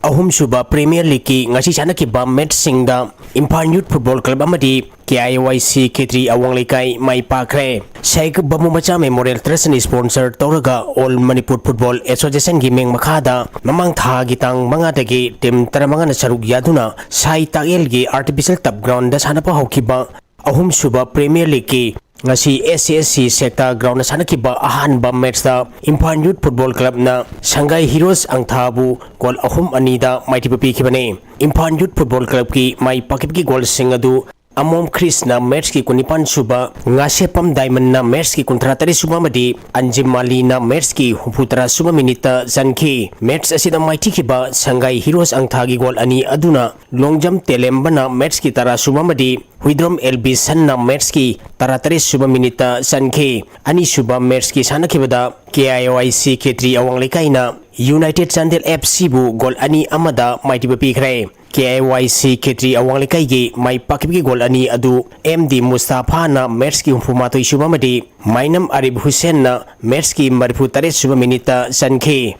Ahum Suba Premier League ki ngasi sana ki ba match singda Imphal Youth Football Club amadi KIYC K3 awang lekai mai pakre Shaik Bamu Macha Memorial Trust ni sponsor Tauraga All Manipur Football Association gi meng makhada mamang tha gitang manga dagi team taramanga na saruk yaduna sai tagel gi artificial turf ground da sana pa haukiba Ahum Suba Premier League ki ngasi SCSC sector ground sana ki ba ahan ba match da Imphal Youth Football Club na Sangai Heroes ang thabu gol ahum anida mighty papi ki bane Imphal Youth Football Club ki mai pakip ki gol singadu Amom Chris na match ki kunipan suba ngasepam Diamond na match ki kontratari suba madi Anjim Mali na match ki huputra suba minita zanki match asida mighty ki ba Sangai Heroes ang thagi gol ani aduna long jump telemba na match ki tara suba madi Huidrom LB San na match ki taratari suba minita zanki ani suba match ki sana ki bada KIYC K3 awang lekai na United Chandel FC bu gol ani amada mighty papi kre KIYC K3 awang lekai gi mai pakip gi gol ani adu MD Mustafa na match ki humpumato isuba madi Mainam Arif Hussein na match ki marfu tare suba minita sanke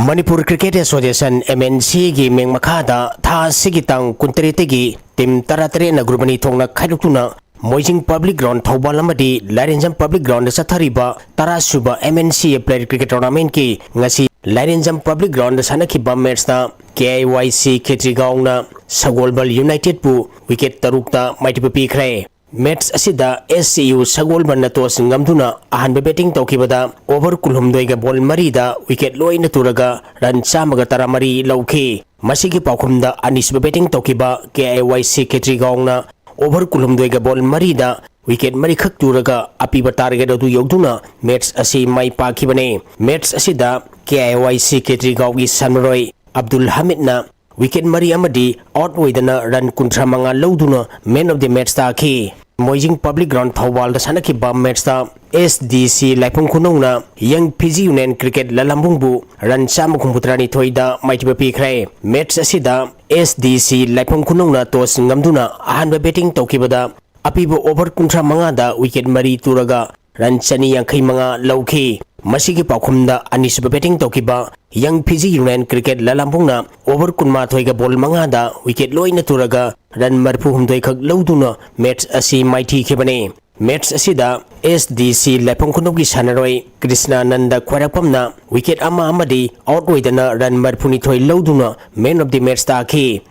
Manipur Cricket Association MNC gi meng makhada tha sigitang kunterete gi tim taratare na grubani thongna khaidukuna Moijing Public Ground Thobal amadi Larenjam Public Ground Sathariba Tarasuba MNC Played Cricket Tournament ki ngasi Larenjam Public Ground Sanakiba match na KIYC K3 gaungna Sagolbal United pu wicket tarukta mighty papi khre match asida SCU Sagolbal na tos ngamduna ahanba batting tawkibada over kulhumdoi ga ball marida wicket loina turaga run chamaga taramari lauki masigi paukhumda anisba batting tawkiba KIYC K3 gaungna over kulumdoi ga ball marida wicket mari khak turaga apiba target adu yogduna match asi mai pakhibane match asida KIYC K3 gawgi Sanroi Abdul Hamid na wicket mari amadi out waidana run kuntra manga loduna man of the match ta khi Moijing Public Ground Thawal da sanaki ba match ta SDC Laipung Khunong na Young PG Union Cricket Lalambung bu run cham khumputrani thoida mighty papi khre match asida SDC Laipung Khunong na tos ngamduna ahanba batting tawkibada apibo over kuntra manga da wicket mari turaga run chani yankhai manga lauki masigi paukhumda anisba batting tawkiba Young PG Union Cricket Lalambung na over kunma thoiga ball manga da wicket loina turaga run marfu humdoi khak lauduna match asi mighty khibane match asida SDC Laipung Khunong gi sanaroi Krishna Nanda Khwarapamna wicket ama amadi out waidana run marfuni thoi lauduna man of the match ta khi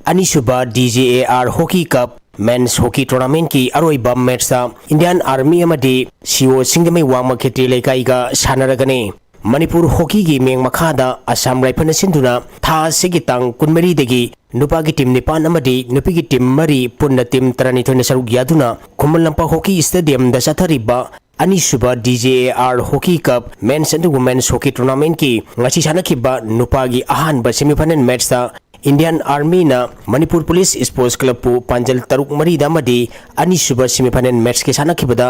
अनिसुबा DJAR Hockey Cup Men's Hockey Tournament की अरोइबा match Indian army अमदी CO सिंगमई वांग खेत्री लेकाईगा सानरगने Manipur hockey की मेंग मखादा Assam rifle सिंधुना था सिगी तांग कुनमरी देगी नुपा की team निपान अमदी नुपी की टीम मरी पुन्न टीम तरनिथोने सरुक यादुना खुमल लंपा हॉकी स्टेडियम द सथरिबा अनिसुबा DJAR Hockey Cup Men's and Women's Hockey Tournament की ngasi sanakhiba नुपा की अहानबा सेमीफाइनल मैच ता इंडियन आर्मी ना मणिपुर पुलिस स्पोर्ट्स क्लब पु पांजल तरुक मरी दामदी अनिसुबा सेमीफाइनल मैच के सानखिबदा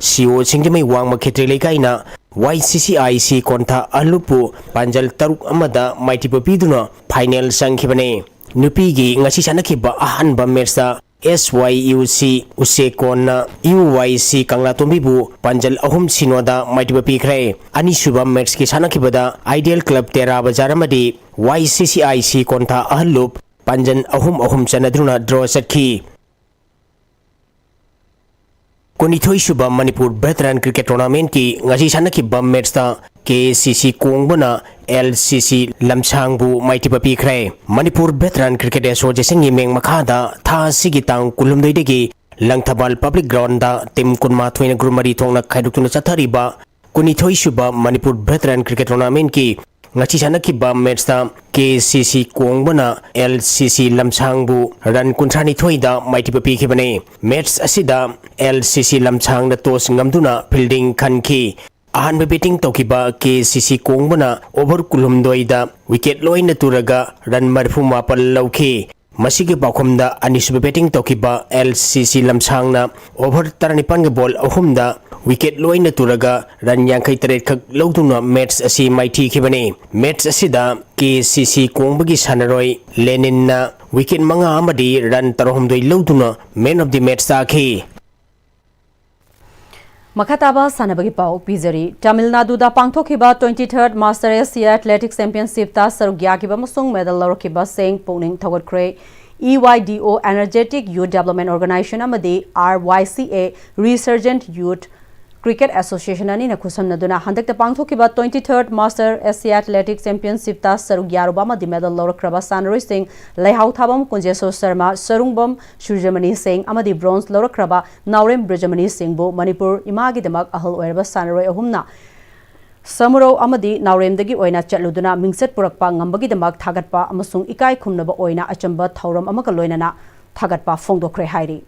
CO सिंगमई वांग खेत्री लेकाईना YCCIC कोंथा अलुपु पांजल तरुक अमदा माइटिपो पीदुना फाइनल संखिबने नुपीगी ngasi sanakhiba अहानबा मैच ता SYUC उसेकोना UYC कंगला तोंबीबु पांजल अहुम सिनोदा माइटिपो पीखरे अनिसुबा मैच की सानखिबदा आइडियल क्लब तेरा बाजार मदी YCCIC कोंथा अलुप पांजन अहुम चनद्रुना ड्रॉ सटखी कुनिथोइसुबा मणिपुर वेटरन क्रिकेट टूर्नामेंट की ngasi sanakhiba मैच ता KCC कोंगबना LCC लमसांगबु माइटिपा पीखरे मणिपुर वेटरन क्रिकेट एसोसिएशन की मेंग मखादा था सिगी तांग कुलुमदोइदगी लंगथबाल पब्लिक ग्राउंड दा टीम कुनमाथोइना ग्रुमरी थोंगना खाइदुक्तुना चथरिबा कुनिथोइसुबा मणिपुर वेटरन क्रिकेट टूर्नामेंट की ngasi sanakhiba मैच ता KCC कोंगबना LCC लमसांगबु रन कुंथ्रानी थोइदा माइटिपा पीखिबने मैच असिदा LCC लमसांगना टॉस ngamduna फील्डिंग खनखी अहानबा बैटिंग तौखिबा KCC कोंगबना ओवर कुलुमदोइदा विकेट लोइना तुरगा रन मरफु मापल लौखी मसिगे पाखुमदा अनिसुबा बैटिंग तौखिबा LCC लमसांगना ओवर 39 गे बॉल अहुमदा विकेट लोइना तुरगा रन 53 खक लौदुना मैच असी माइथी खिबने मैच असिदा KCC कोंगबगी सानरोय लेनिनना विकेट मंगा अमदी run 3 लौदुना man of the match ताखी मखताबा सानबगी पाउ पिजरी तमिलनाडु दा पांगथोखिबा 23rd master Asia athletics championship ता सरुक याखिबा मसुंग medal लौरखिबा Seng पोनिंग थगतख्रे EYDO energetic youth development organisation अमदी RYCA resurgent youth cricket association अनि खुसमनदुना हंदक पांगथोखिबा 23rd master Asia athletics championship ता सरुक यारुबा मदि मेडल लौरख्रबा सानरोइ सिंह लेहाउ थाबम कुंजेसो शर्मा सरुंगबम सूर्यमणि सिंह अमदि ब्रोंज लौरख्रबा नावरेम ब्रजमणि सिंहबु मणिपुर इमागिदमक अहल ओइरबा सानरोइ अहुमना समुरो अमदि नावरेमदगी ओइना चलुदुना मिंगसत पुरकपा ngambagidamag थागतपा अमसुंग इकाई खुमनबा ओइना अचंबा थौरम अमका लोइनना थागतपा फोंगदोख्रे हाइरि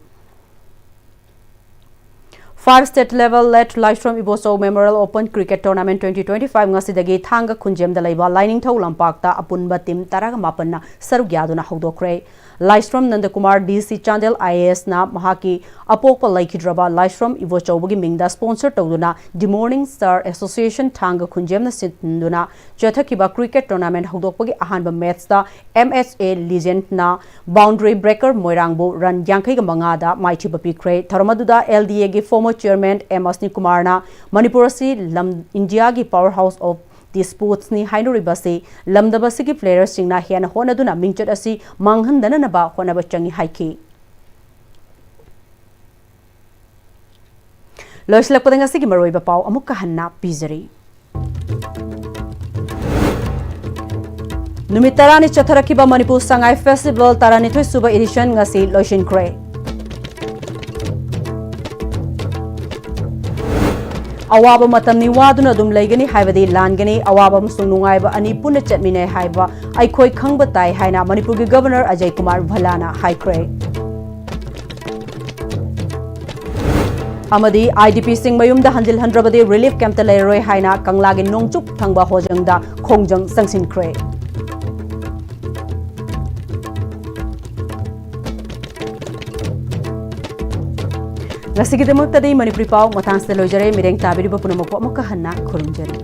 5 state level let Livestream Iboso Memorial Open Cricket Tournament 2025 ngasidagi thanga khunjem da laiba lining thau lampakta apunba team taraga mapanna saruk yaduna hawdokre Livestream Nandakumar DC Chandel IAS na mahaki apokpa laikhidraba Livestream Iboso bugi mingda sponsor tawduna The Morning Star Association thanga khunjem na sinduna chathakiba cricket tournament hawdokpagi ahanba match da MHA legend na boundary breaker moirangbu run yankai ga manga da maithi bapikre tharamaduda LDA gi former Chairman M.S. Kumarna Manipur si lam India ki powerhouse of the sports ni hainuribasi lamdabasi ki players singna hian honaduna mingchat asi manghandana naba honaba changi haiki loislakpadanga si ki maroiba pau amukka hanna pizari numit tarani chatharakiba Manipur Sangai Festival taranithoi suba edition ngasi loisin kre awaba matamni waduna dum laigani haibadi langani awaba musung nungaiba ani punna chatmine haiba aikhoi khangba tai haina Manipur gi Governor Ajay Kumar Bhalana haikre amadi IDP sing mayum da hanjil handrabadi relief camp ta leiroi haina kangla gi nongchup thangba hojang da khongjang sangsin kre Ngasigi demak tadi Manipuri pau matang se lojare mireng tabiri ba punamok pa mukha hanna khurunjari